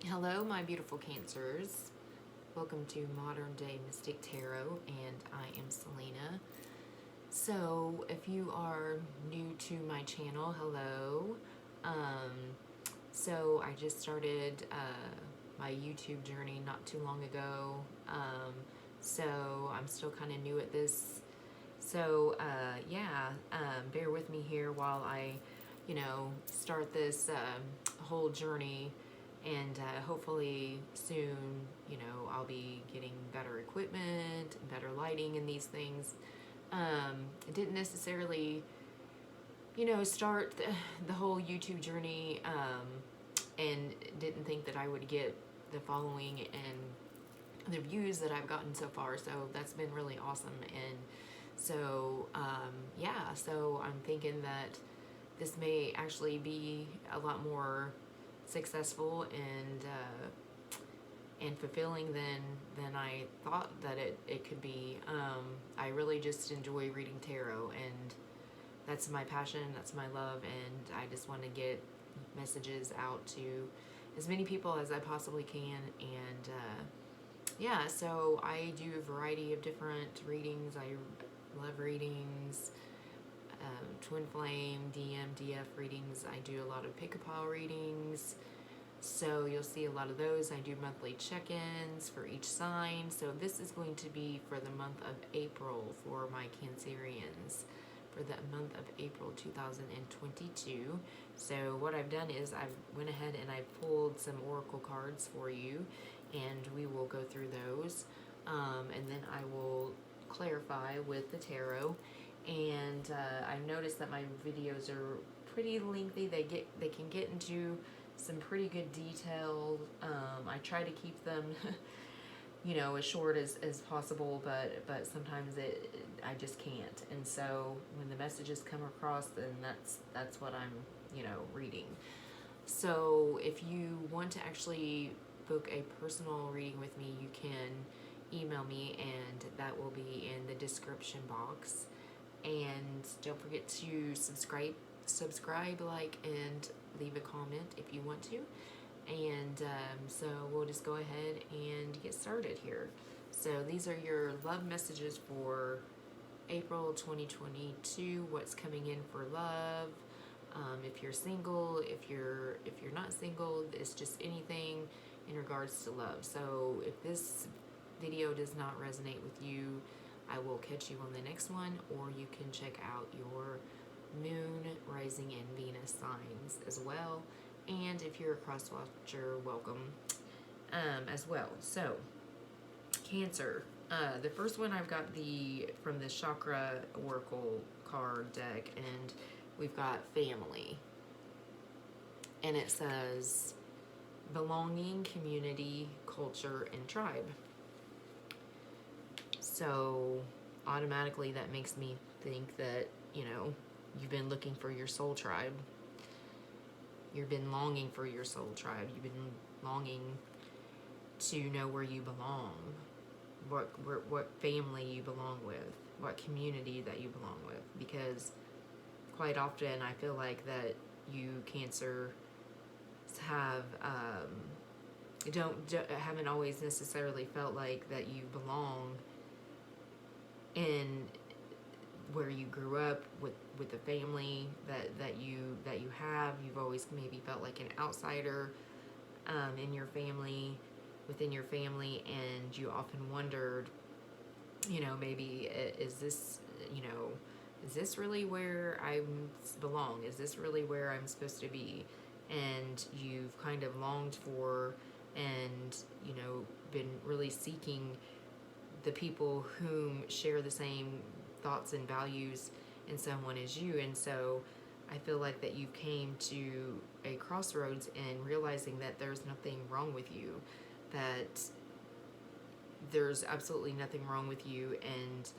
Hello, my beautiful Cancers. Welcome to Modern Day Mystic Tarot, and I am Selena. So, if you are new to my channel, hello. Um, I just started my YouTube journey not too long ago. I'm still kind of new at this. Bear with me here while I, start this whole journey, and hopefully soon, I'll be getting better equipment, better lighting, and these things. I didn't necessarily, start the whole YouTube journey, and didn't think that I would get the following and the views that I've gotten so far. So that's been really awesome. And so I'm thinking that this may actually be a lot more successful and fulfilling than I thought that it could be. I really just enjoy reading tarot, and that's my passion, that's my love, and I just want to get messages out to as many people as I possibly can. And so I do a variety of different readings. I love readings, twin flame, DM, DF readings. I do a lot of pick-a-pile readings. So you'll see a lot of those. I do monthly check-ins for each sign. So this is going to be for the month of April for my Cancerians, for the month of April 2022. So what I've done is I went ahead and I pulled some oracle cards for you, and we will go through those, and then I will clarify with the tarot. And I've noticed that my videos are pretty lengthy. They can get into some pretty good detail. I try to keep them as short as possible, but sometimes I just can't. And so when the messages come across, then that's what I'm reading. So if you want to actually book a personal reading with me, you can email me, and that will be in the description box. And don't forget to subscribe, like, and leave a comment if you want to. And so we'll just go ahead and get started here. So these are your love messages for April 2022. What's coming in for love? If you're single, if you're not single, it's just anything in regards to love. So if this video does not resonate with you, I will catch you on the next one, or you can check out your moon, rising, and Venus signs as well. And if you're a cross watcher, welcome as well. So Cancer, the first one I've got from the Chakra Oracle card deck, and we've got family, and it says belonging, community, culture, and tribe. So automatically that makes me think that you've been looking for your soul tribe. You've been longing for your soul tribe. You've been longing to know where you belong, what family you belong with, what community that you belong with. Because quite often I feel like that you Cancer have haven't always necessarily felt like that you belong in where you grew up with the family that you have. You've always maybe felt like an outsider in your family, within your family, and you often wondered, maybe is this really where I belong? Is this really where I'm supposed to be? And you've kind of longed for and been really seeking the people whom share the same thoughts and values in someone as you. And so I feel like that you came to a crossroads and realizing that there's nothing wrong with you, that there's absolutely nothing wrong with you. And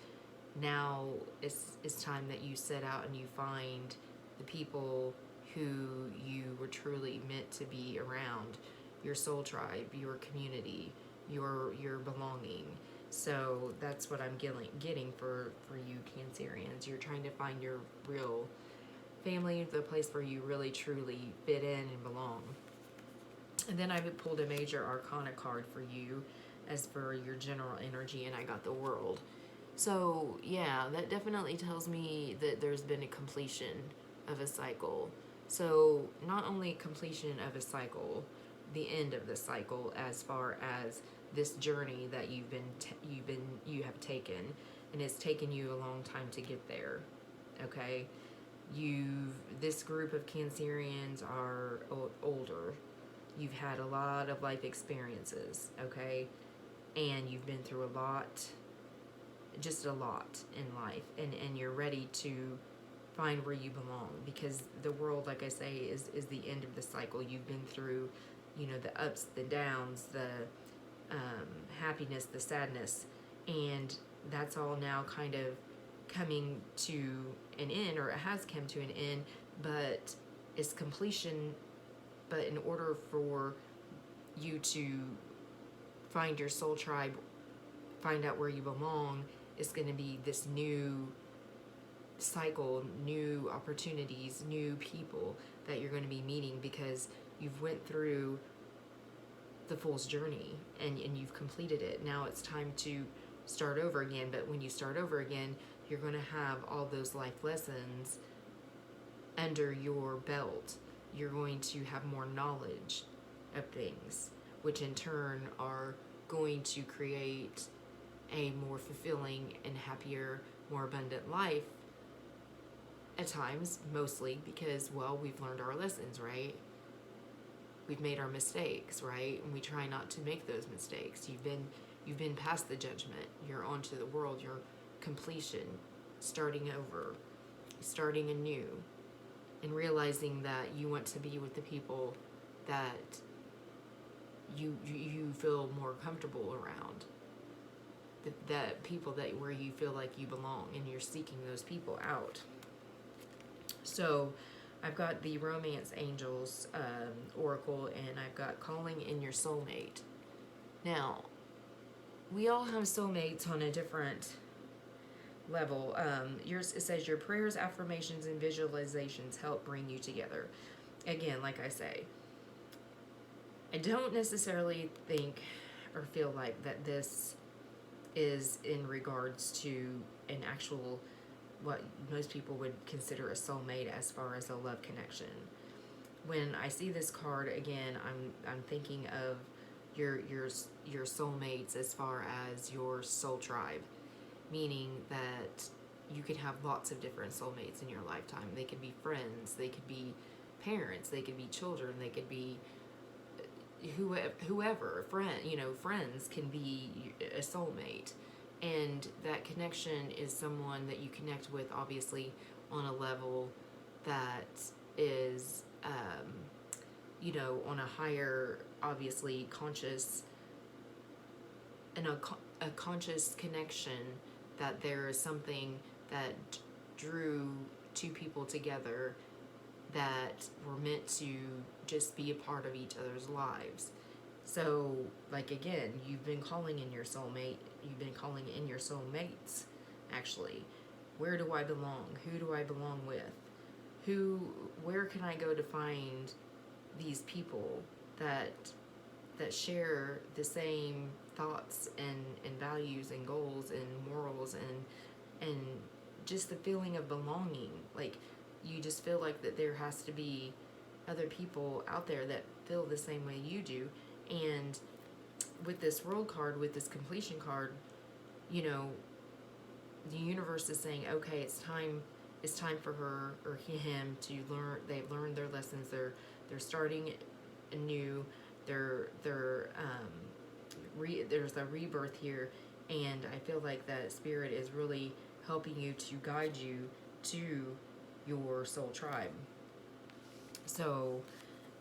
now it's time that you set out and you find the people who you were truly meant to be around, your soul tribe, your community, your belonging. So that's what I'm getting for you Cancerians. You're trying to find your real family, the place where you really truly fit in and belong. And then I pulled a major arcana card for you as for your general energy, and I got the World. So, yeah, that definitely tells me that there's been a completion of a cycle. So, not only completion of a cycle, the end of the cycle as far as this journey that you have taken, and it's taken you a long time to get there. Okay? This group of Cancerians are older. You've had a lot of life experiences, okay? And you've been through a lot, just a lot in life, and you're ready to find where you belong, because the World, like I say, is the end of the cycle. You've been through, the ups, the downs, the happiness, the sadness, and that's all now kind of coming to an end, or it has come to an end, but it's completion. But in order for you to find your soul tribe, find out where you belong, it's going to be this new cycle, new opportunities, new people that you're going to be meeting, because you've went through the Fool's journey and you've completed it. Now it's time to start over again. But when you start over again, you're going to have all those life lessons under your belt. You're going to have more knowledge of things, which in turn are going to create a more fulfilling and happier, more abundant life at times, mostly because, well, we've learned our lessons, right? We've made our mistakes, right? And we try not to make those mistakes. You've been past the judgment. You're onto the World. You're completion, starting over, starting anew, and realizing that you want to be with the people that you feel more comfortable around. That people where you feel like you belong, and you're seeking those people out. So I've got the Romance Angels Oracle, and I've got Calling in Your Soulmate. Now, we all have soulmates on a different level. It says your prayers, affirmations, and visualizations help bring you together. Again, like I say, I don't necessarily think or feel like that this is in regards to an actual, what most people would consider a soulmate as far as a love connection. When I see this card again, I'm thinking of your soulmates as far as your soul tribe, meaning that you could have lots of different soulmates in your lifetime. They could be friends, they could be parents, they could be children, they could be whoever, friends can be a soulmate. And that connection is someone that you connect with, obviously, on a level that is, on a higher, obviously, conscious, and a conscious connection, that there is something that drew two people together that were meant to just be a part of each other's lives. So, like, again, you've been calling in your soulmate, you've been calling in your soulmates, actually. Where do I belong? Who do I belong with? Where can I go to find these people that share the same thoughts and values and goals and morals and just the feeling of belonging? Like, you just feel like that there has to be other people out there that feel the same way you do. And with this World card, with this completion card, the universe is saying, okay, it's time for her or him to learn. They've learned their lessons. They're starting anew. There's a rebirth here, and I feel like that Spirit is really helping you to guide you to your soul tribe. So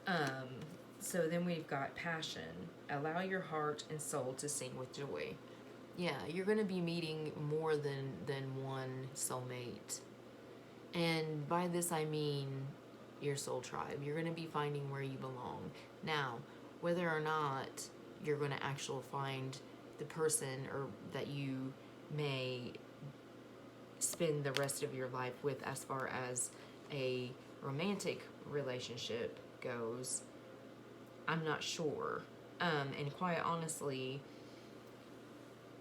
then we've got Passion. Allow your heart and soul to sing with joy. Yeah, you're going to be meeting more than one soulmate. And by this I mean your soul tribe. You're going to be finding where you belong. Now, whether or not you're going to actually find the person or that you may spend the rest of your life with as far as a romantic relationship goes, I'm not sure. And quite honestly,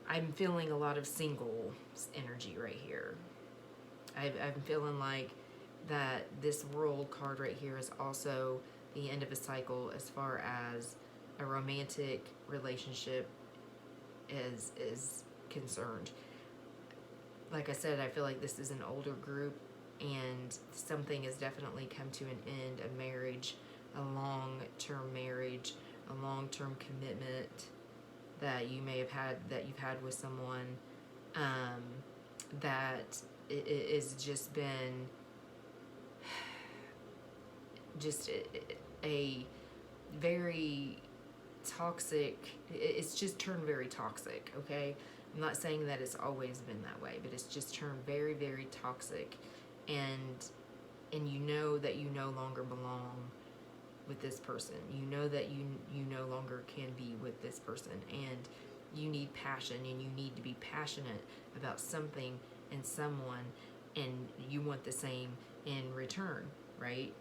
I'm feeling a lot of single energy right here. I'm feeling like that this world card right here is also the end of a cycle as far as a romantic relationship is concerned. Like I said, I feel like this is an older group, and something has definitely come to an end. A marriage, a long-term marriage, a long-term commitment that you may have had, that you've had with someone, um, that it is just been just a very toxic. It's just turned very toxic. Okay, I'm not saying that it's always been that way, but it's just turned very, very toxic, and you know that you no longer belong with this person. You know that you no longer can be with this person, and you need passion, and you need to be passionate about something and someone, and you want the same in return, right?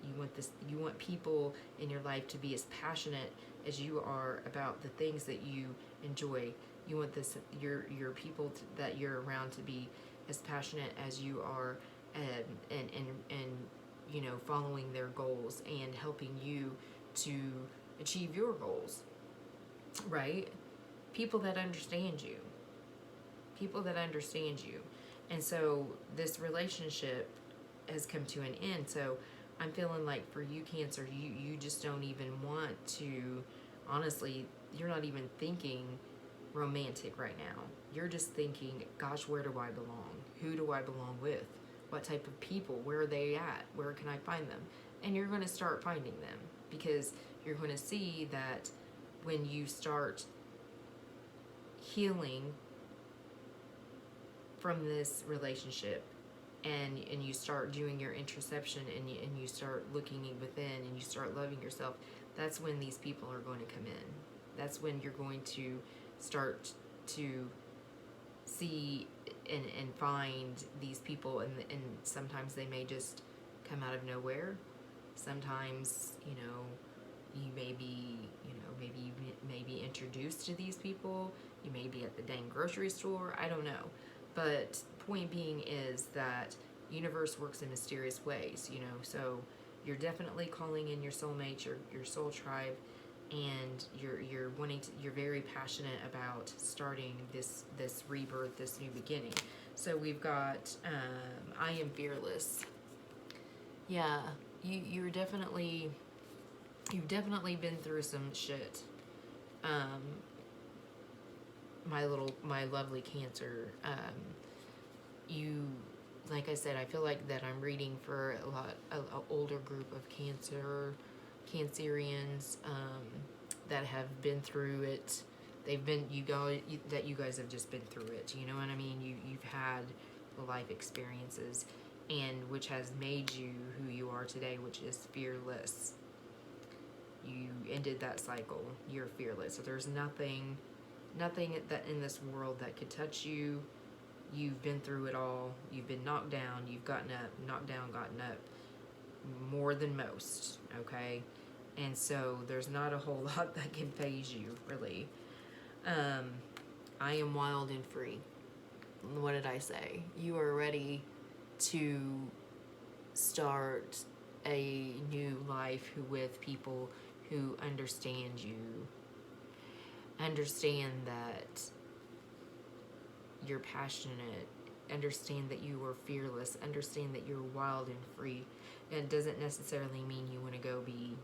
You want people in your life to be as passionate as you are about the things that you enjoy. You want your people that you're around to be as passionate as you are, and you know, following their goals and helping you to achieve your goals, right? People that understand you. People that understand you. And so this relationship has come to an end. So I'm feeling like for you, Cancer, you just don't even want to, honestly, you're not even thinking romantic right now. You're just thinking, gosh, where do I belong? Who do I belong with? What type of people? Where are they at? Where can I find them? And you're going to start finding them, because you're going to see that when you start healing from this relationship, and you start doing your introspection, and you start looking within, and you start loving yourself, that's when these people are going to come in. That's when you're going to start to see and find these people, and sometimes they may just come out of nowhere. Sometimes, you know, you may be, you know, maybe you may be introduced to these people. You may be at the dang grocery store. I don't know. But point being is that universe works in mysterious ways, you know. So you're definitely calling in your soulmate, your soul tribe, and you're very passionate about starting this rebirth, this new beginning. So we've got I am fearless. Yeah, you've definitely been through some shit. My lovely Cancer. You, like I said, I feel like that I'm reading for a older group of Cancerians, that have been through it. You guys have just been through it. You know what I mean? You've had the life experiences, and which has made you who you are today, which is fearless. You ended that cycle. You're fearless. So there's nothing that in this world that could touch you. You've been through it all. You've been knocked down. You've gotten up, knocked down, gotten up, more than most. Okay, and so there's not a whole lot that can faze you, really. I am wild and free. What did I say? You are ready to start a new life with people who understand you, understand that you're passionate, understand that you are fearless, understand that you're wild and free. And it doesn't necessarily mean you want to go be,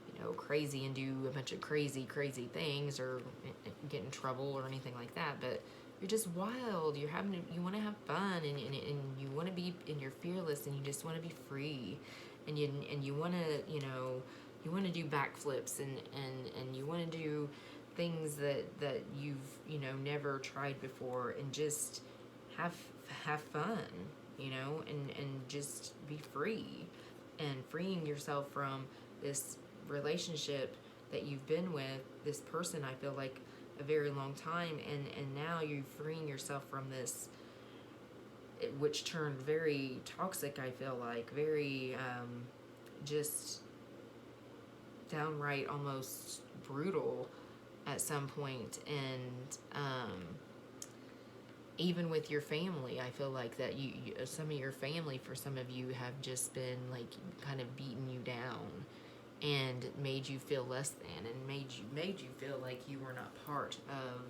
you know, crazy and do a bunch of crazy things, or get in trouble or anything like that, but you're just wild. You want to have fun, and you want to be, and you're fearless, and you just want to be free, and you want to, you know, you want to do backflips, and you want to do things that you've, you know, never tried before, and just have fun, you know, and just be free, and freeing yourself from this relationship that you've been with this person, I feel like, a very long time, and now you're freeing yourself from this, which turned very toxic, I feel like, very just downright almost brutal at some point. And even with your family, I feel like that you some of your family, for some of you, have just been like kind of beating you down and made you feel less than, and made you feel like you were not part of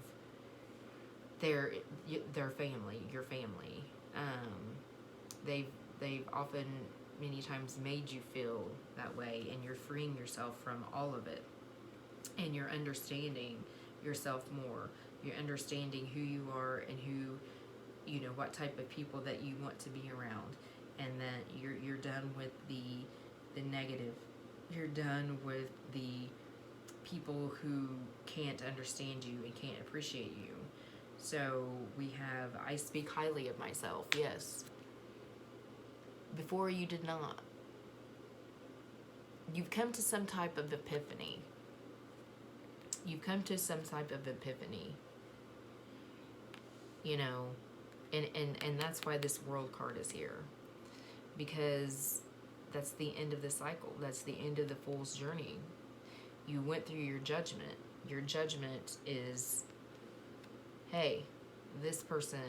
their family, your family. They've often, many times, made you feel that way, and you're freeing yourself from all of it, and you're understanding yourself more. You're understanding who you are and who, you know, what type of people that you want to be around, and that you're done with the negative. You're done with the people who can't understand you and can't appreciate you. So I speak highly of myself, yes. Before you did not. You've come to some type of epiphany. You've come to some type of epiphany. You know, and that's why this world card is here. Because that's the end of the cycle. That's the end of the fool's journey. You went through your judgment. Your judgment is, hey, this person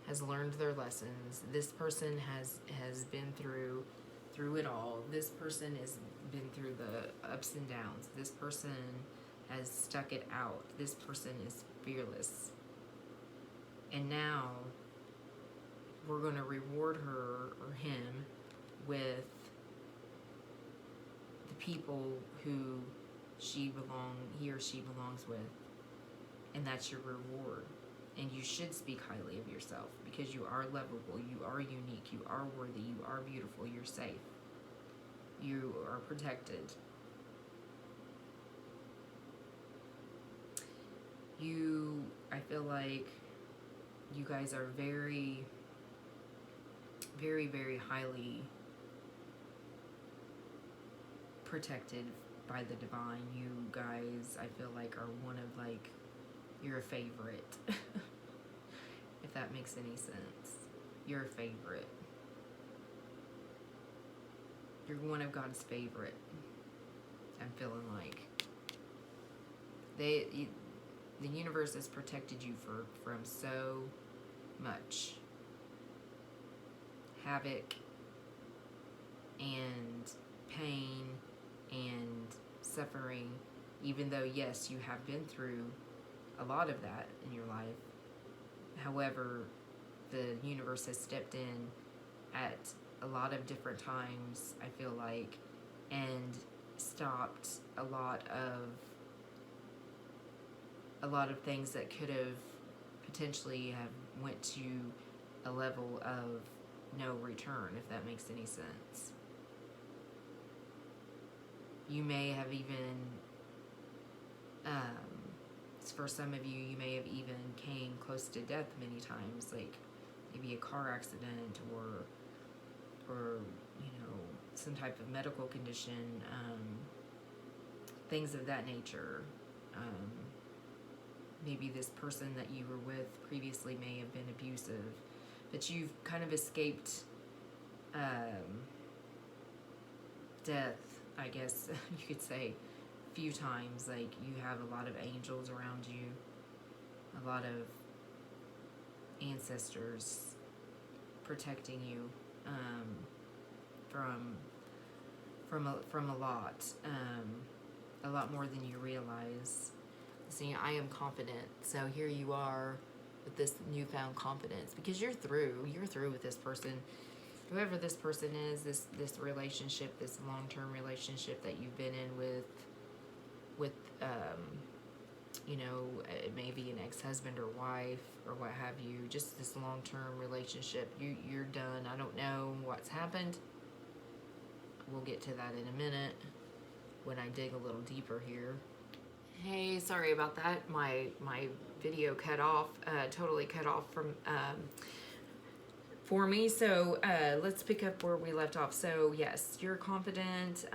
has learned their lessons. This person has been through it all. This person has been through the ups and downs. This person has stuck it out. This person is fearless. And now we're going to reward her or him with the people who he or she belongs with. And that's your reward. And you should speak highly of yourself, because you are lovable, you are unique, you are worthy, you are beautiful, you're safe. You are protected. I feel like you guys are very, very, very highly protected by the divine. You guys, I feel like, are one of, like, you're a favorite. If that makes any sense. You're a favorite. You're one of God's favorite. I'm feeling like. The universe has protected you from so much havoc and pain and suffering, even though, yes, you have been through a lot of that in your life. However, the universe has stepped in at a lot of different times, I feel like, and stopped a lot of things that could have potentially have went to a level of no return, if that makes any sense. You may have even, for some of you, you may have even came close to death many times, like maybe a car accident or you know, some type of medical condition, things of that nature. Maybe this person that you were with previously may have been abusive, but you've kind of escaped death, I guess you could say, a few times. Like, you have a lot of angels around you, a lot of ancestors protecting you from a lot more than you realize. See, I am confident. So here you are with this newfound confidence, because you're through with this person, whoever this person is, this relationship, this long-term relationship that you've been in with you know, it may be an ex-husband or wife or what have you, just this long-term relationship. You're done. I don't know what's happened. We'll get to that in a minute when I dig a little deeper here. Hey, sorry about that. My video cut off, totally cut off for me. So let's pick up where we left off. So yes, you're confident.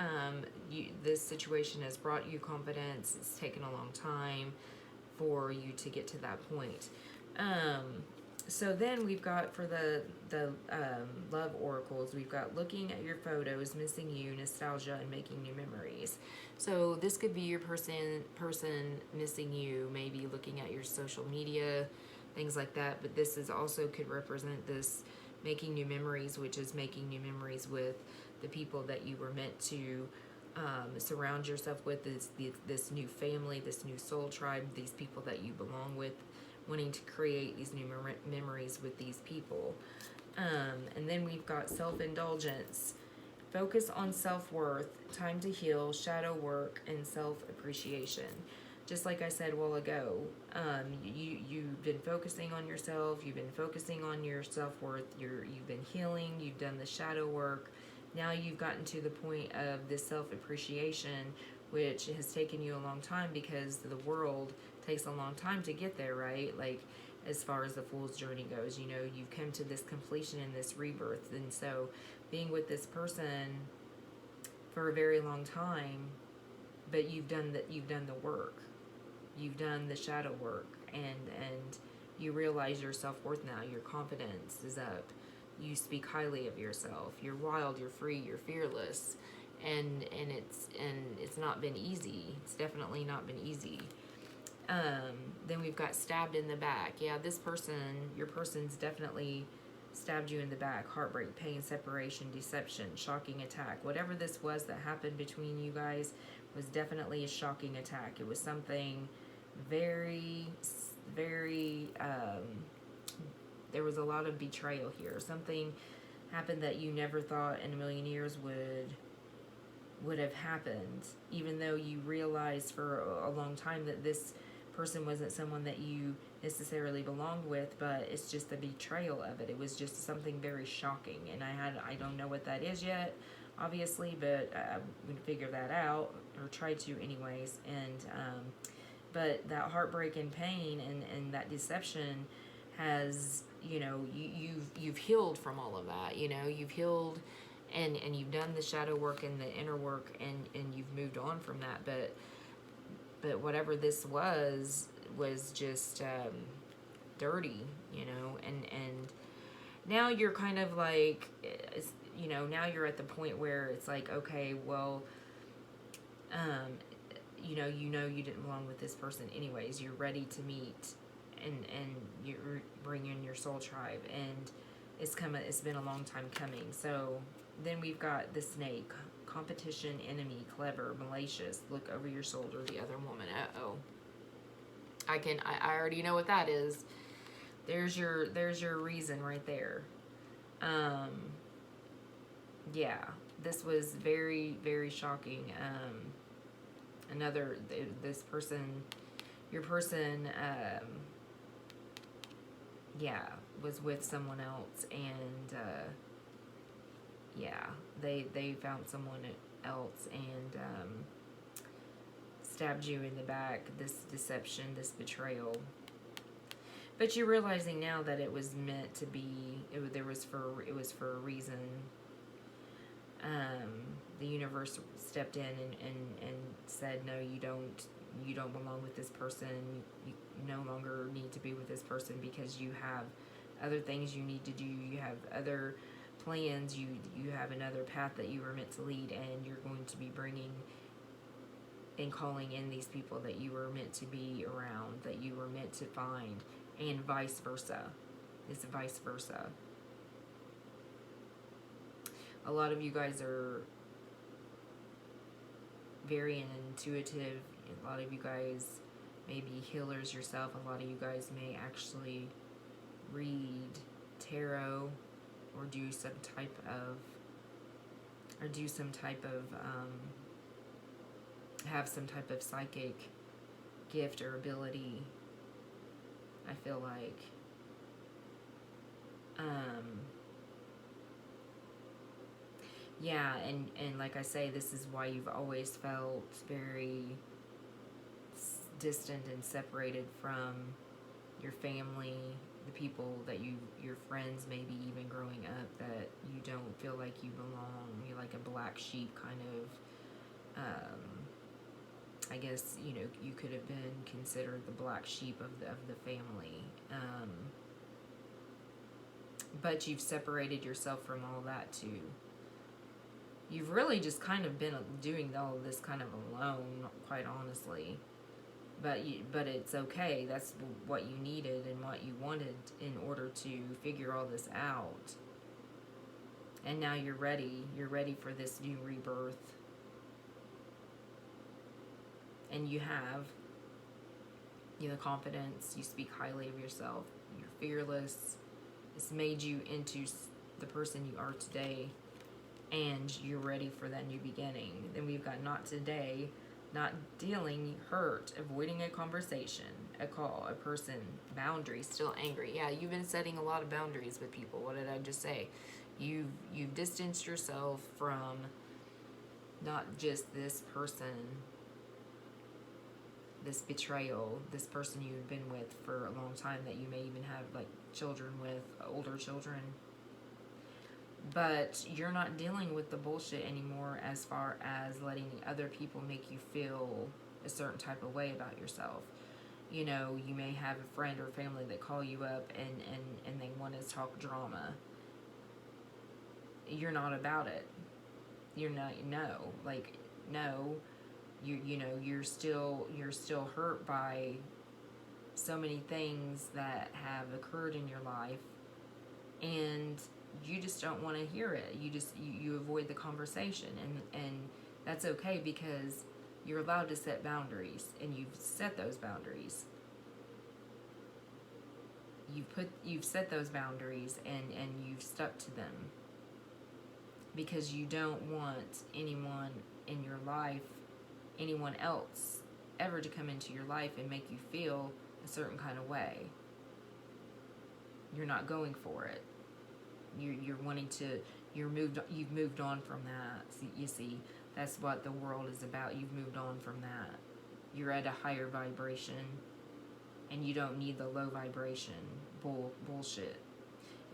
This situation has brought you confidence. It's taken a long time for you to get to that point. So then we've got for the love oracles, we've got looking at your photos, missing you, nostalgia, and making new memories. So this could be your person missing you, maybe looking at your social media, things like that. But this is also could represent this making new memories, which is making new memories with the people that you were meant to surround yourself with. This new family, this new soul tribe, these people that you belong with, wanting to create these new memories with these people. And then we've got self-indulgence, focus on self-worth, time to heal, shadow work, and self-appreciation. Just like I said a while ago, you've been focusing on yourself, you've been focusing on your self-worth, you've been healing, you've done the shadow work. Now you've gotten to the point of this self-appreciation, which has taken you a long time because the world takes a long time to get there, right? Like, as far as the fool's journey goes, you've come to this completion and this rebirth. And so being with this person for a very long time, but you've done the work. You've done the shadow work, and you realize your self-worth now. Your confidence is up. You speak highly of yourself. You're wild, you're free, you're fearless. And it's not been easy. It's definitely not been easy. Then we've got stabbed in the back. Yeah, your person's definitely stabbed you in the back. Heartbreak, pain, separation, deception, shocking attack. Whatever this was that happened between you guys was definitely a shocking attack. It was something very, very, there was a lot of betrayal here. Something happened that you never thought in a million years would have happened, even though you realized for a long time that this person wasn't someone that you necessarily belonged with, but it's just the betrayal of it. It was just something very shocking, and I don't know what that is yet, obviously, but I'm going to figure that out, or try to anyways. And but that heartbreak and pain and that deception has, you've healed from all of that. You've healed, and you've done the shadow work and the inner work, and you've moved on from that. But whatever this was just dirty, and now you're kind of like, now you're at the point where it's like, okay, well, you didn't belong with this person anyways. You're ready to meet, and you bring in your soul tribe, and it's been a long time coming. So then we've got the snake, competition, enemy, clever, malicious, look over your shoulder, the other woman. I already know what that is. There's your reason right there. Yeah, this was very, very shocking. This person, your person, yeah, was with someone else, and yeah, they found someone else, and stabbed you in the back. This deception, this betrayal. But you're realizing now that it was meant to be. It was for a reason. The universe stepped in and said, no, you don't belong with this person. You no longer need to be with this person because you have other things you need to do. You have other plans. You have another path that you were meant to lead, and you're going to be bringing and calling in these people that you were meant to be around, that you were meant to find, and vice versa. It's vice versa. A lot of you guys are very intuitive. A lot of you guys may be healers yourself. A lot of you guys may actually read tarot or do some type of have some type of psychic gift or ability, I feel like. Yeah, and like I say, this is why you've always felt very distant and separated from your family, the people that your friends, maybe even growing up, that you don't feel like you belong. You're like a black sheep kind of. I guess you could have been considered the black sheep of the family. But you've separated yourself from all that too. You've really just kind of been doing all of this kind of alone, quite honestly. But it's okay. That's what you needed and what you wanted in order to figure all this out. And now you're ready. You're ready for this new rebirth. And you have, you know, confidence. You speak highly of yourself. You're fearless. It's made you into the person you are today. And you're ready for that new beginning. Then we've got not today, not dealing, hurt, avoiding a conversation, a call, a person, boundaries, still angry. Yeah, you've been setting a lot of boundaries with people. What did I just say? You've distanced yourself from not just this person, this betrayal, this person you've been with for a long time that you may even have like children with, older children. But you're not dealing with the bullshit anymore as far as letting other people make you feel a certain type of way about yourself. You know, you may have a friend or family that call you up and they want to talk drama. You're not about it. You're not, no. You know, you're still hurt by so many things that have occurred in your life, and you just don't want to hear it. You avoid the conversation, and that's okay, because you're allowed to set boundaries, and you've set those boundaries. You've set those boundaries, and you've stuck to them, because you don't want anyone in your life, anyone else, ever to come into your life and make you feel a certain kind of way. You're not going for it. You're wanting to. You've moved on from that. You see, that's what the world is about. You've moved on from that. You're at a higher vibration, and you don't need the low vibration bullshit.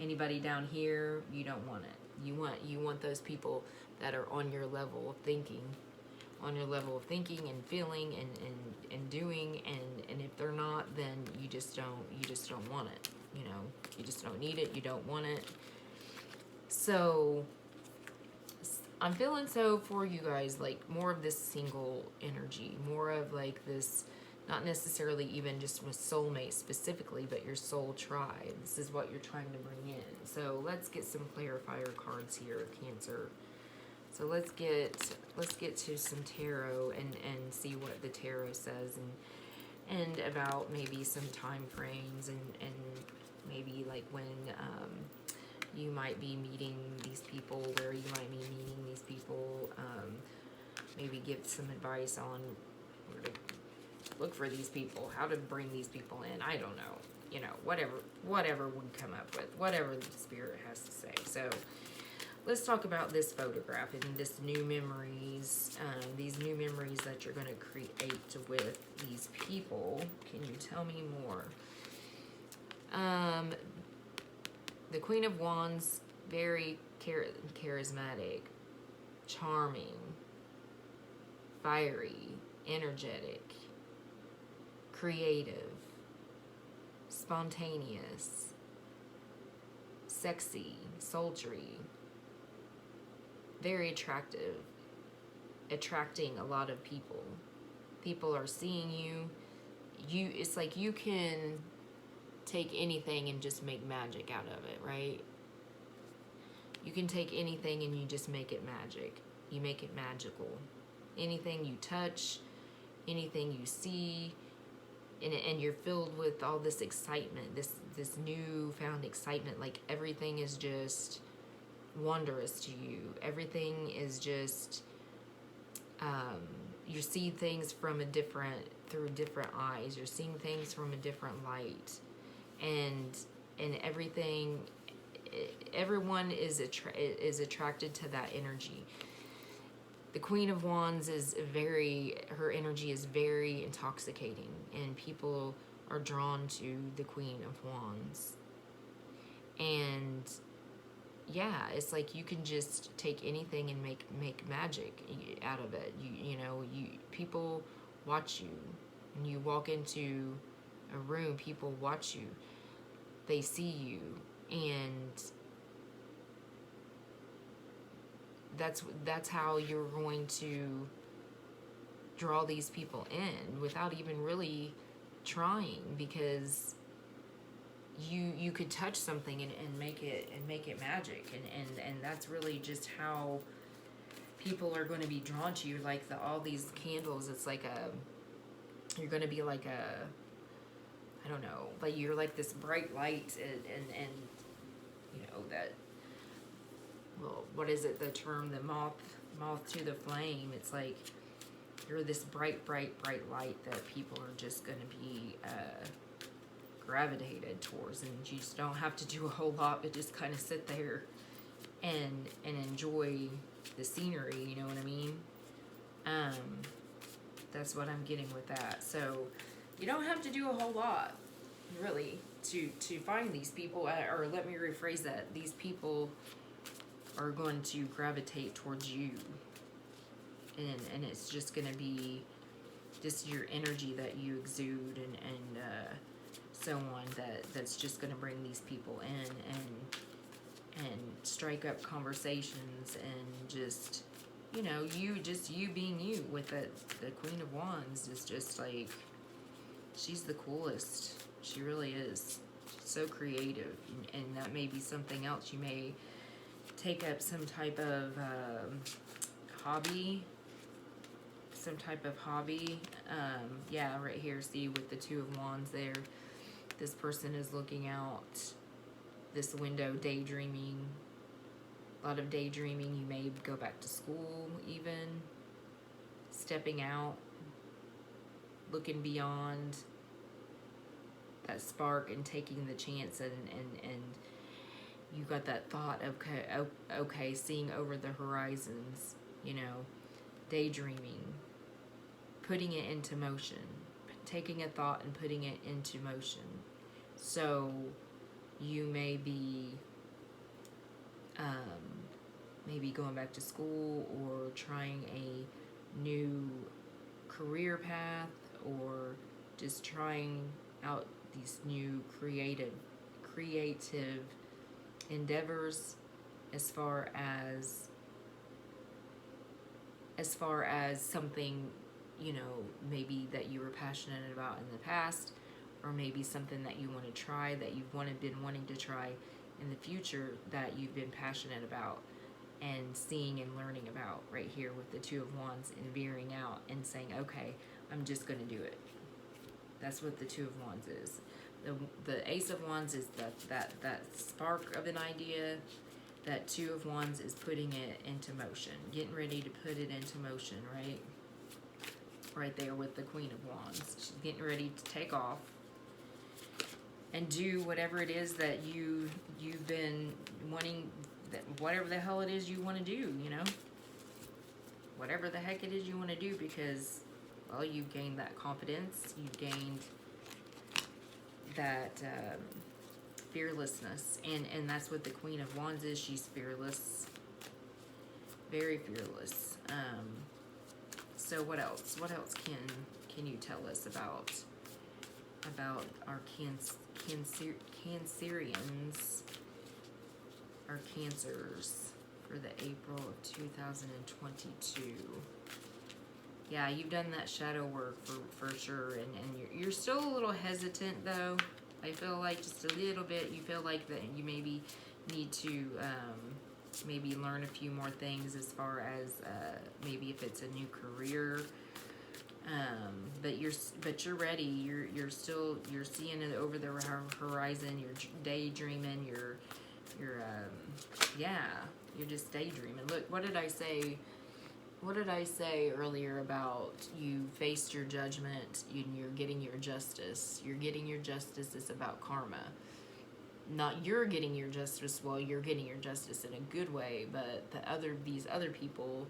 Anybody down here, you don't want it. You want those people that are on your level of thinking, and feeling and doing, and if they're not, then you just don't want it. You know, you just don't need it. You don't want it. So I'm feeling so for you guys, like more of this single energy, more of like this, not necessarily even just with soulmates specifically, but your soul tribe. This is what you're trying to bring in. So let's get some clarifier cards here, Cancer. So let's get to some tarot and see what the tarot says, and about maybe some time frames, and maybe like when you might be meeting these people, where you might be meeting these people, maybe give some advice on where to look for these people, how to bring these people in. I don't know, you know, whatever would come up with, whatever the spirit has to say. So let's talk about this photograph and this new memories, these new memories that you're going to create with these people. Can you tell me more? The Queen of Wands, very charismatic, charming, fiery, energetic, creative, spontaneous, sexy, sultry, very attractive, attracting a lot of people. People are seeing you. It's like you can take anything and just make magic out of it, right? You can take anything and you just make it magic. You make it magical. Anything you touch, anything you see, and you're filled with all this excitement, this newfound excitement. Like everything is just wondrous to you. Everything is just, you see things from through different eyes. You're seeing things from a different light, and everyone is attracted to that energy. The Queen of Wands her energy is very intoxicating, and people are drawn to the Queen of Wands. And yeah, it's like you can just take anything and make magic out of it. People watch you. When you walk into a room, people watch you. They see you. And that's how you're going to draw these people in without even really trying, because you could touch something and make it magic, and that's really just how people are going to be drawn to you. Like all these candles, it's like you're going to be like I don't know, like you're like this bright light, and you know that, well, what is it, the term, the moth to the flame. It's like you're this bright light that people are just going to be gravitated towards, and you just don't have to do a whole lot, but just kind of sit there and enjoy the scenery, you know what I mean? That's what I'm getting with that. So you don't have to do a whole lot, really, to find these people, or let me rephrase that, these people are going to gravitate towards you, and it's just going to be just your energy that you exude, and so on, that's just going to bring these people in and strike up conversations, and just, you know, you being you with the Queen of Wands is just like, she's the coolest. She really is. She's so creative, and that may be something else. You may take up some type of hobby. Yeah, right here, see, with the Two of Wands there, this person is looking out this window, daydreaming. A lot of daydreaming. You may go back to school, even stepping out, looking beyond that spark and taking the chance, and you got that thought of, okay, seeing over the horizons, you know, daydreaming, putting it into motion, taking a thought and putting it into motion. So you may be maybe going back to school, or trying a new career path, or just trying out these new creative endeavors, as far as something, you know, maybe that you were passionate about in the past, or maybe something that you want to try, that you've been wanting to try in the future, that you've been passionate about and seeing and learning about, right here with the Two of Wands, and veering out and saying, okay, I'm just going to do it. That's what the Two of Wands is. The Ace of Wands is that spark of an idea. That Two of Wands is putting it into motion, getting ready to put it into motion, right? Right there with the Queen of Wands. She's getting ready to take off and do whatever it is that you've been wanting, whatever the hell it is you want to do, you know? Whatever the heck it is you want to do, because, well, you've gained that confidence, you've gained that fearlessness, and that's what the Queen of Wands is. She's fearless, very fearless. So what else can you tell us about our Cancerians, our Cancers, for the April of 2022? Yeah, you've done that shadow work for sure, and you're still a little hesitant, though. I feel like just a little bit. You feel like that you maybe need to maybe learn a few more things, as far as maybe if it's a new career. But you're ready. You're seeing it over the horizon. You're daydreaming. You're just daydreaming. Look, what did I say? What did I say earlier about you faced your judgment and you're getting your justice? You're getting your justice is about karma. Not you're getting your justice, well, you're getting your justice in a good way, but these other people,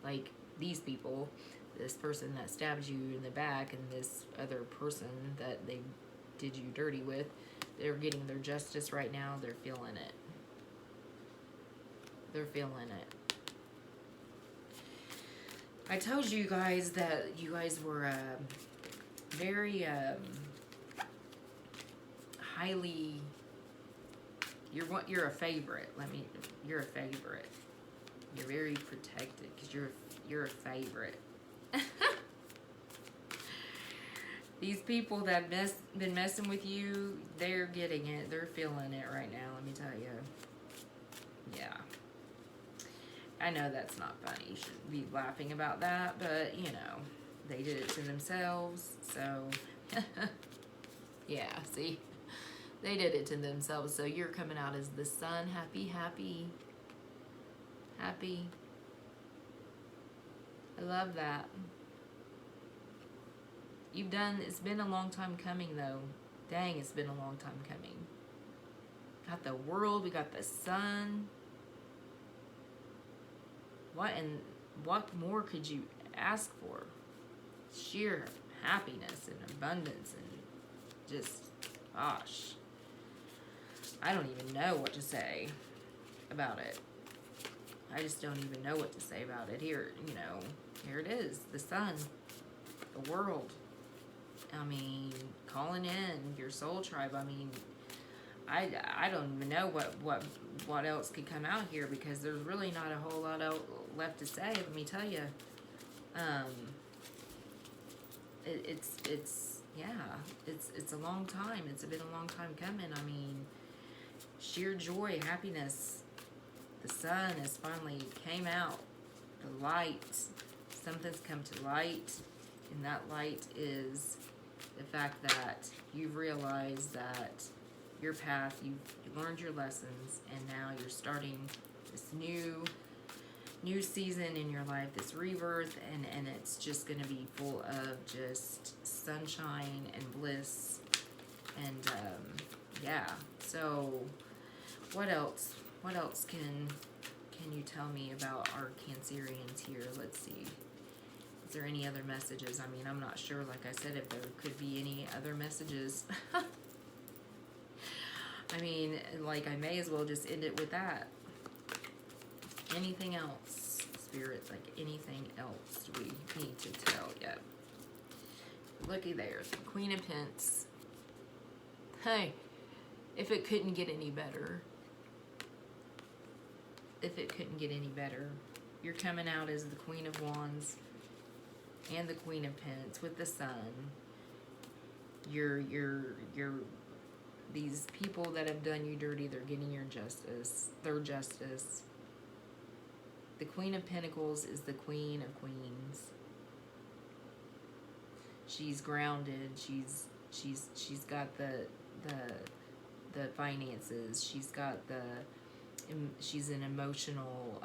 like these people, this person that stabbed you in the back and this other person that they did you dirty with, they're getting their justice right now. They're feeling it. They're feeling it. I told you guys that you guys were highly, You're a favorite. You're a favorite. You're very protected because you're a favorite. These people that been messing with you, they're getting it. They're feeling it right now, let me tell you. Yeah. I know that's not funny. You shouldn't be laughing about that, but, you know, they did it to themselves, so... yeah, see? They did it to themselves, so you're coming out as the sun. Happy, happy. Happy. I love that. It's been a long time coming, though. Dang, it's been a long time coming. Got the world, we got the sun. What more could you ask for? Sheer happiness and abundance and just, gosh. I don't even know what to say about it. I just don't even know what to say about it. Here, you know, here it is, the sun, the world. I mean, calling in your soul tribe. I mean, I don't even know what else could come out here because there's really not a whole lot left to say. Let me tell you, it's a long time. It's been a long time coming. I mean, sheer joy, happiness. The sun has finally came out. The light, something's come to light, and that light is the fact that you've realized that your path, you've learned your lessons, and now you're starting this new season in your life, this rebirth, and it's just going to be full of just sunshine and bliss, and yeah. So what else can you tell me about our Cancerians here? Let's see. Is there any other messages? I mean, I'm not sure, like I said, if there could be any other messages. I mean, like, I may as well just end it with that. Anything else, spirits? Like, anything else we need to tell yet? Looky there, the Queen of Pentacles. Hey, if it couldn't get any better. If it couldn't get any better. You're coming out as the Queen of Wands and the Queen of Pentacles with the Sun. You're these people that have done you dirty, they're getting your justice, their justice. The Queen of Pentacles is the Queen of Queens. She's grounded. She's got the finances. She's got she's an emotional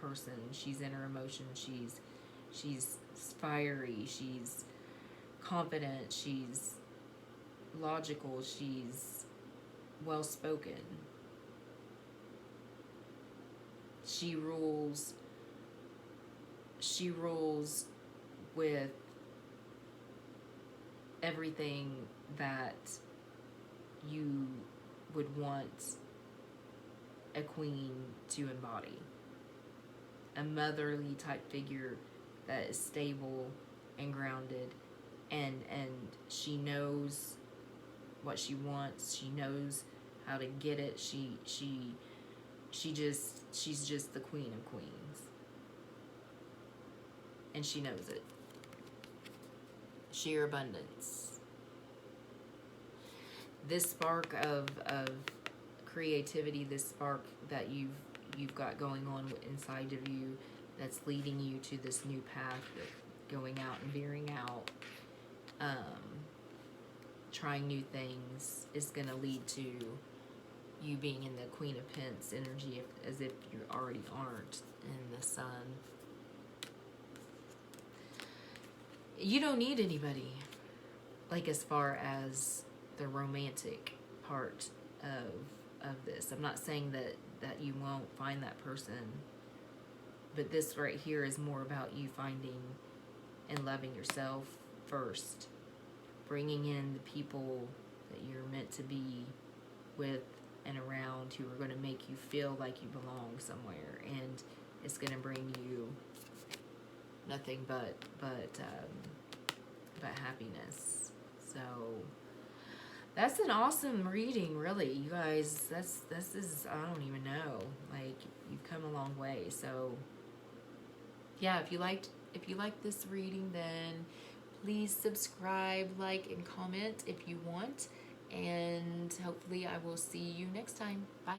person. She's in her emotions. She's fiery. She's confident. She's logical. She's well spoken. She rules with everything that you would want a queen to embody. A motherly type figure that is stable and grounded, and she knows what she wants. She knows how to get it. She's just the Queen of Queens, and she knows it. Sheer abundance. This spark of creativity, this spark that you've got going on inside of you, that's leading you to this new path, going out and veering out, trying new things, is going to lead to you being in the Queen of Pentacles energy, as if you already aren't in the Sun. You don't need anybody, like, as far as the romantic part of this. I'm not saying that you won't find that person, but this right here is more about you finding and loving yourself first, bringing in the people that you're meant to be with and around, who are going to make you feel like you belong somewhere, and it's going to bring you nothing but happiness. So That's an awesome reading, really. You guys, this is, I don't even know. Like, you've come a long way. So, yeah, if you liked this reading, then please subscribe, like, and comment if you want. And hopefully I will see you next time. Bye.